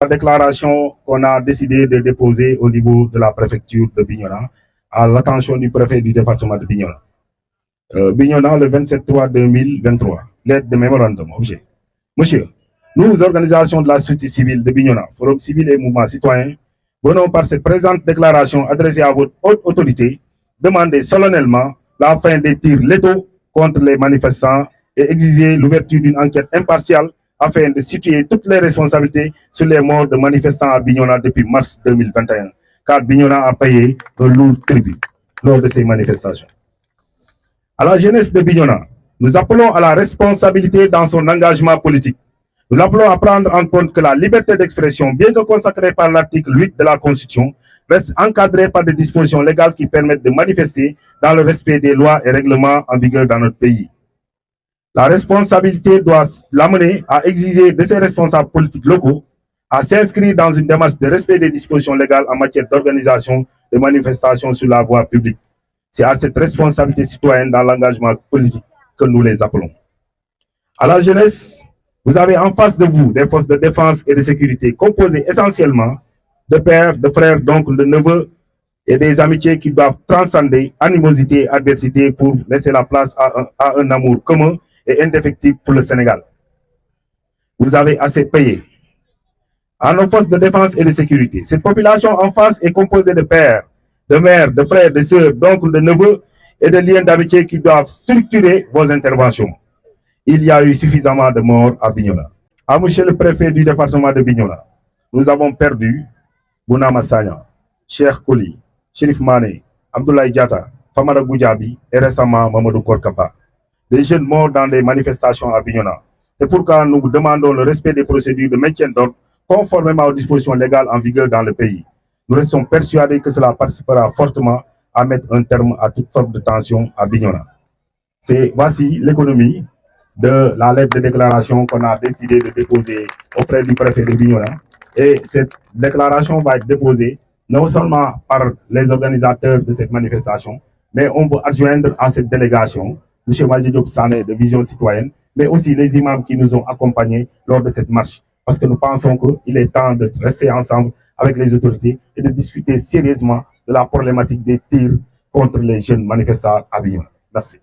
La déclaration qu'on a décidé de déposer au niveau de la préfecture de Bignona à l'attention du préfet du département de Bignona. Bignona, le 27/3/2023, lettre de mémorandum, objet. Monsieur, nous, organisations de la société civile de Bignona, Forum civil et mouvement citoyen, venons par cette présente déclaration adressée à votre haute autorité, demander solennellement la fin des tirs létaux contre les manifestants et exiger l'ouverture d'une enquête impartiale afin de situer toutes les responsabilités sur les morts de manifestants à Bignona depuis mars 2021, car Bignona a payé un lourd tribut lors de ces manifestations. À la jeunesse de Bignona, nous appelons à la responsabilité dans son engagement politique. Nous l'appelons à prendre en compte que la liberté d'expression, bien que consacrée par l'article 8 de la Constitution, reste encadrée par des dispositions légales qui permettent de manifester dans le respect des lois et règlements en vigueur dans notre pays. La responsabilité doit l'amener à exiger de ses responsables politiques locaux à s'inscrire dans une démarche de respect des dispositions légales en matière d'organisation de manifestations sur la voie publique. C'est à cette responsabilité citoyenne dans l'engagement politique que nous les appelons. À la jeunesse, vous avez en face de vous des forces de défense et de sécurité composées essentiellement de pères, de frères, d'oncles, de neveux et des amitiés qui doivent transcender animosité et adversité pour laisser la place à un amour commun et indéfectible pour le Sénégal. Vous avez assez payé. À nos forces de défense et de sécurité, cette population en face est composée de pères, de mères, de frères, de sœurs, d'oncles, de neveux et de liens d'amitié qui doivent structurer vos interventions. Il y a eu suffisamment de morts à Bignona. À monsieur le préfet du département de Bignona, nous avons perdu Bouna Massagna, Cheikh Koli, Chérif Mané, Abdoulaye Diatta, Famara Goudiaby et récemment Mamadou Korkaba. Des jeunes morts dans des manifestations à Bignona. C'est pourquoi nous vous demandons le respect des procédures de maintien d'ordre conformément aux dispositions légales en vigueur dans le pays. Nous restons persuadés que cela participera fortement à mettre un terme à toute forme de tension à Bignona. Voici l'économie de la lettre de déclaration qu'on a décidé de déposer auprès du préfet de Bignona. Et cette déclaration va être déposée non seulement par les organisateurs de cette manifestation, mais on peut adjoindre à cette délégation M. Wadji Diop Sané de Vision Citoyenne, mais aussi les imams qui nous ont accompagnés lors de cette marche. Parce que nous pensons qu'il est temps de rester ensemble avec les autorités et de discuter sérieusement de la problématique des tirs contre les jeunes manifestants à Bignona. Merci.